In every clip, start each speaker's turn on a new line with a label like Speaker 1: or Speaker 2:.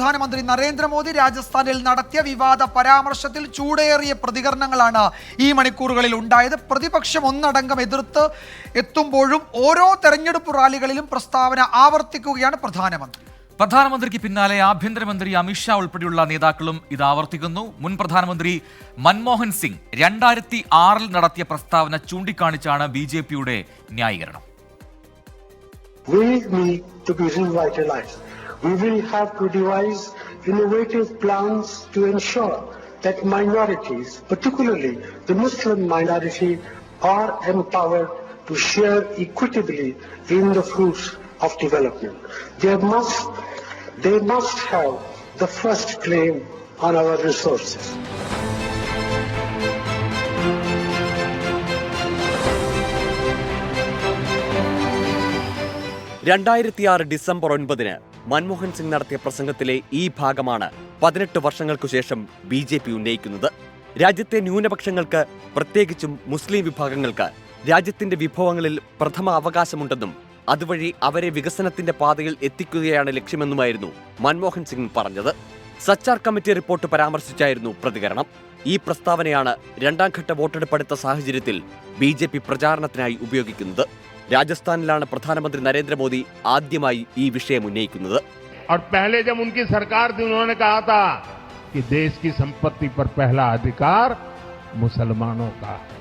Speaker 1: പ്രധാനമന്ത്രി നരേന്ദ്രമോദി രാജസ്ഥാനിൽ നടത്തിയ വിവാദ പരാമർശത്തിൽ ചൂടേറിയ പ്രതികരണങ്ങളാണ് ഈ മണിക്കൂറുകളിൽ ഉണ്ടായത്. പ്രതിപക്ഷം ഒന്നടങ്കം എതിർത്ത് എത്തുമ്പോഴും ഓരോ തെരഞ്ഞെടുപ്പ് റാലികളിലും പ്രസ്താവന ആവർത്തിക്കുകയാണ് പ്രധാനമന്ത്രി.
Speaker 2: പ്രധാനമന്ത്രിക്ക് പിന്നാലെ ആഭ്യന്തരമന്ത്രി അമിത്ഷാ ഉൾപ്പെടെയുള്ള നേതാക്കളും ഇത് ആവർത്തിക്കുന്നു. മുൻ പ്രധാനമന്ത്രി മൻമോഹൻ സിംഗ് 2006 നടത്തിയ പ്രസ്താവന ചൂണ്ടിക്കാണിച്ചാണ് BJPയുടെ ന്യായീകരണം.
Speaker 3: We need to be revitalized. We will have to devise innovative plans to ensure that minorities, particularly the Muslim minority, are empowered to share equitably in the fruits of development. They must have the first claim on our resources.
Speaker 4: December 9 Manmohan Singh നടത്തിയ പ്രസംഗത്തിലെ ഈ ഭാഗമാണ് 18 വർഷങ്ങൾക്കു ശേഷം BJP ഉന്നയിക്കുന്നത്. രാജ്യത്തെ ന്യൂനപക്ഷങ്ങൾക്ക്, പ്രത്യേകിച്ചും മുസ്ലിം വിഭാഗങ്ങൾക്ക് രാജ്യത്തിന്റെ വിഭവങ്ങളിൽ പ്രഥമ അവകാശമുണ്ടെന്നും അതുവഴി അവരെ വികസനത്തിന്റെ പാതയിൽ എത്തിക്കുകയാണ് ലക്ഷ്യമെന്നുമായിരുന്നു മൻമോഹൻ സിംഗ് പറഞ്ഞത്. സച്ചാർ കമ്മിറ്റി റിപ്പോർട്ട് പരാമർശിച്ചായിരുന്നു പ്രതികരണം. ഈ പ്രസ്താവനയാണ് രണ്ടാം ഘട്ട വോട്ടെടുപ്പെടുത്ത സാഹചര്യത്തിൽ BJP പ്രചാരണത്തിനായി ഉപയോഗിക്കുന്നത്. രാജസ്ഥാനിലാണ് പ്രധാനമന്ത്രി നരേന്ദ്രമോദി ആദ്യമായി ഈ വിഷയം ഉന്നയിക്കുന്നത്.
Speaker 5: और पहले जब उनकी सरकार थी उन्होंने कहा था कि देश की संपत्ति पर पहला अधिकार मुसलमानों का है.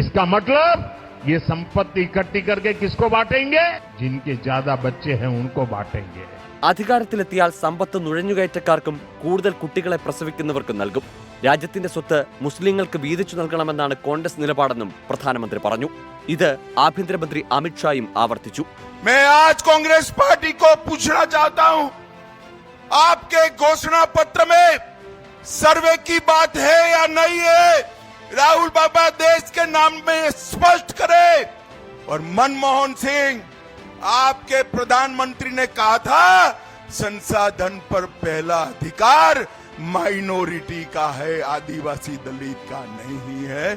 Speaker 5: इसका मतलब ये संपत्ति इकट्ठी करके किसको बांटेंगे? जिनके ज्यादा बच्चे हैं उनको बांटेंगे.
Speaker 4: അധികാരത്തിലെത്തിയാൽ സമ്പത്ത് നുഴഞ്ഞുകയറ്റക്കാർക്കും കൂടുതൽ കുട്ടികളെ പ്രസവിക്കുന്നവർക്കും നൽകും. രാജ്യത്തിന്റെ സ്വത്ത് മുസ്ലിങ്ങൾക്ക് വീതിച്ചു നൽകണമെന്നാണ് കോൺഗ്രസ് നിലപാടെന്നും പ്രധാനമന്ത്രി പറഞ്ഞു. ഇത് ആഭ്യന്തരമന്ത്രി അമിത്ഷായും ആവർത്തിച്ചു.
Speaker 6: मैं आज कांग्रेस पार्टी को पूछना चाहता हूं, आपके घोषणा पत्र में सर्वे की बात है या नहीं है? राहुल बाबा देश के नाम में स्पष्ट करे. और मनमोहन सिंह, आपके प्रधानमंत्री ने कहा था संसाधन पर पहला अधिकार माइनॉरिटी का है, आदिवासी दलित का नहीं है.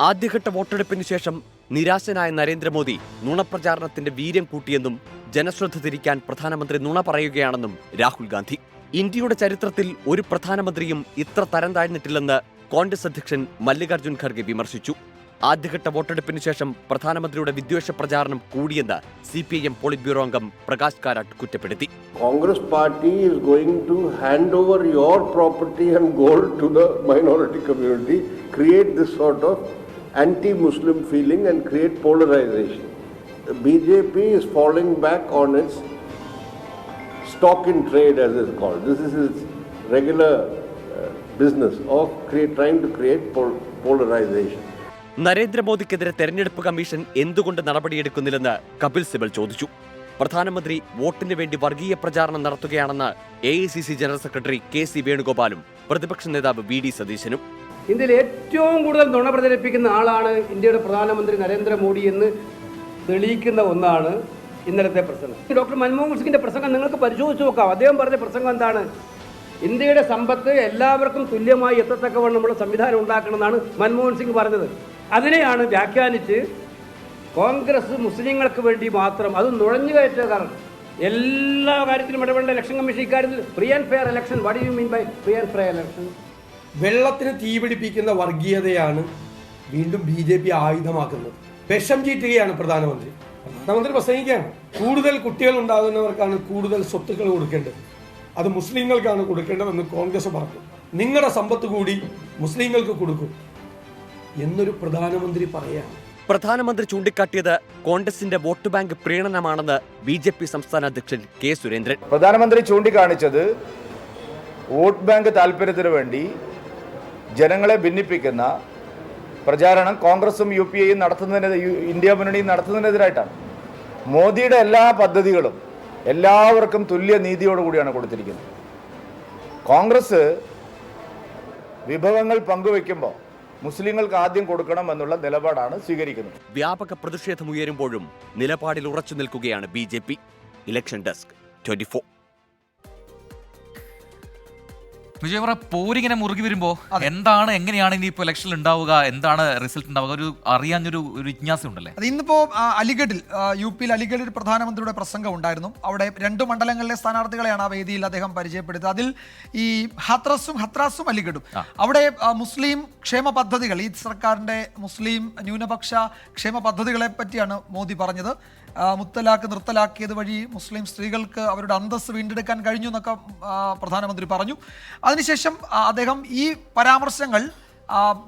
Speaker 4: ആദ്യഘട്ട വോട്ടെടുപ്പിന് ശേഷം നിരാശനായ നരേന്ദ്രമോദി നുണപ്രചാരണത്തിന്റെ വീര്യം കൂട്ടിയെന്നും ജനശ്രദ്ധ തിരിക്കാൻ പ്രധാനമന്ത്രി നുണ പറയുകയാണെന്നും രാഹുൽ ഗാന്ധി. ഇന്ത്യയുടെ ചരിത്രത്തിൽ ഒരു പ്രധാനമന്ത്രിയും ഇത്ര തരം താഴ്ന്നിട്ടില്ലെന്ന് കോൺഗ്രസ് അധ്യക്ഷൻ മല്ലികാർജുൻ ഖർഗെ വിമർശിച്ചു. ആദ്യഘട്ട വോട്ടെടുപ്പിന് ശേഷം പ്രധാനമന്ത്രിയുടെ വിദ്വേഷ പ്രചാരണം കൂടിയെന്ന് CPIM പോളിറ്റ് ബ്യൂറോ അംഗം പ്രകാശ് കാരാട്ട് കുറ്റപ്പെടുത്തി.
Speaker 7: Congress party is going to hand over your property and gold to the minority community, create this sort of anti-Muslim feeling and create polarization. The BJP is falling back on its stock in trade, as is called. This is its regular business of trying to create polarization.
Speaker 4: നരേന്ദ്രമോദിക്കെതിരെ തെരഞ്ഞെടുപ്പ് commission എന്തുകൊണ്ട് നടപടിയെടുക്കുന്നില്ലെന്ന് കപിൽ സിബൽ ചോദിച്ചു. പ്രധാനമന്ത്രി വോട്ടിന് വേണ്ടി വർഗീയ പ്രചാരണം നടത്തുകയാണെന്ന് AICC general secretary KC വേണുഗോപാലും പ്രതിപക്ഷ നേതാവ് VD സതീശനും.
Speaker 8: ഇന്ത്യയിൽ ഏറ്റവും കൂടുതൽ നുണ പ്രചരിപ്പിക്കുന്ന ആളാണ് ഇന്ത്യയുടെ പ്രധാനമന്ത്രി നരേന്ദ്രമോദി എന്ന് തെളിയിക്കുന്ന ഒന്നാണ് ഇന്നലത്തെ പ്രസംഗം. ഡോക്ടർ മൻമോഹൻ സിംഗിന്റെ പ്രസംഗം നിങ്ങൾക്ക് പരിശോധിച്ച് നോക്കാം. അദ്ദേഹം പറഞ്ഞ പ്രസംഗം എന്താണ്? ഇന്ത്യയുടെ സമ്പത്ത് എല്ലാവർക്കും തുല്യമായി എത്തത്തക്കവണ്ണമുള്ള സംവിധാനം ഉണ്ടാക്കണമെന്നാണ് മൻമോഹൻ സിംഗ് പറഞ്ഞത്. അതിനെയാണ് വ്യാഖ്യാനിച്ച് കോൺഗ്രസ് മുസ്ലിങ്ങൾക്ക് വേണ്ടി മാത്രം, അത് നുഴഞ്ഞുകയറ്റക്കാർ എല്ലാ കാര്യത്തിലും ഇടപെടേണ്ട ഇലക്ഷൻ കമ്മീഷൻ ഇക്കാര്യത്തിൽ free and fair election. What you mean by free and fair election?
Speaker 9: വെള്ളത്തിന് തീപിടിപ്പിക്കുന്ന വർഗീയതയാണ് വീണ്ടും BJP ആയുധമാക്കുന്നത്. വിഷം ചീറ്റുകയാണ് പ്രധാനമന്ത്രി പ്രസംഗിക്കുകയാണ്. കൂടുതൽ കുട്ടികൾ ഉണ്ടാകുന്നവർക്കാണ് കൂടുതൽ സ്വത്തുക്കൾ കൊടുക്കേണ്ടത്, അത് മുസ്ലിങ്ങൾക്കാണ് കൊടുക്കേണ്ടതെന്ന് കോൺഗ്രസ് പറഞ്ഞു. നിങ്ങളുടെ സമ്പത്ത് കൂടി മുസ്ലിങ്ങൾക്ക് കൊടുക്കും എന്നൊരു പ്രധാനമന്ത്രി പറയാണ്.
Speaker 4: പ്രധാനമന്ത്രി ചൂണ്ടിക്കാട്ടിയത് കോൺഗ്രസിന്റെ വോട്ട് ബാങ്ക് പ്രീണനമാണെന്ന് BJP സംസ്ഥാന അധ്യക്ഷൻ K. സുരേന്ദ്രൻ.
Speaker 10: പ്രധാനമന്ത്രി ചൂണ്ടിക്കാണിച്ചത് വോട്ട് ബാങ്ക് താല്പര്യത്തിന് വേണ്ടി ജനങ്ങളെ ഭിന്നിപ്പിക്കുന്ന പ്രചാരണം കോൺഗ്രസും UPAയും ഇന്ത്യ മുന്നണിയും നടത്തുന്നതിനെതിരായിട്ടാണ്. മോദിയുടെ എല്ലാ പദ്ധതികളും എല്ലാവർക്കും തുല്യ നീതിയോടുകൂടിയാണ് കൊടുത്തിരിക്കുന്നത്. കോൺഗ്രസ് വിഭവങ്ങൾ പങ്കുവെക്കുമ്പോൾ മുസ്ലിങ്ങൾക്ക് ആദ്യം കൊടുക്കണം എന്നുള്ള നിലപാടാണ് സ്വീകരിക്കുന്നത്.
Speaker 4: വ്യാപക പ്രതിഷേധമുയരുമ്പോഴും നിലപാടിൽ ഉറച്ചു നിൽക്കുകയാണ് BJP. Election desk 24.
Speaker 2: വിജയവറ പോരിങ്ങനെ മുറുകി വരുമ്പോ എന്താണ് എങ്ങനെയാണ് ഇനിയിപ്പോ ഇലക്ഷനിൽ ഉണ്ടാവുക, എന്താണ് റിസൾട്ട് ഉണ്ടാവുക, ഒരു അറിയാഞ്ഞൊരു ജിജ്ഞാസ ഉണ്ടല്ലേ?
Speaker 1: അത് ഇന്നിപ്പോ അലിഗഡിൽ UP-യിൽ അലിഗഡിൽ പ്രധാനമന്ത്രിയുടെ പ്രസംഗം ഉണ്ടായിരുന്നു. അവിടെ 2 മണ്ഡലങ്ങളിലെ സ്ഥാനാർത്ഥികളെയാണ് ആ വേദിയിൽ അദ്ദേഹം പരിചയപ്പെടുത്തിയത്. അതിൽ ഈ ഹത്രാസും അലിഗഡും അവിടെ മുസ്ലിം ക്ഷേമ പദ്ധതികൾ, ഈ സർക്കാരിന്റെ മുസ്ലിം ന്യൂനപക്ഷ ക്ഷേമ പദ്ധതികളെ പറ്റിയാണ് മോദി പറഞ്ഞത്. മുത്തലാഖ് നിർത്തലാക്കിയത് വഴി മുസ്ലിം സ്ത്രീകൾക്ക് അവരുടെ അന്തസ്സ് വീണ്ടെടുക്കാൻ കഴിഞ്ഞു എന്നൊക്കെ പ്രധാനമന്ത്രി പറഞ്ഞു. അതിനുശേഷം അദ്ദേഹം ഈ പരാമർശങ്ങൾ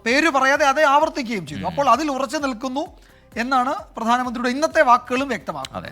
Speaker 1: പേര് പറയാതെ അതേ ആവർത്തിക്കുകയും ചെയ്തു. അപ്പോൾ അതിൽ ഉറച്ചു നിൽക്കുന്നു എന്നാണ് പ്രധാനമന്ത്രിയുടെ ഇന്നത്തെ വാക്കുകളും വ്യക്തമാക്കുന്നത്.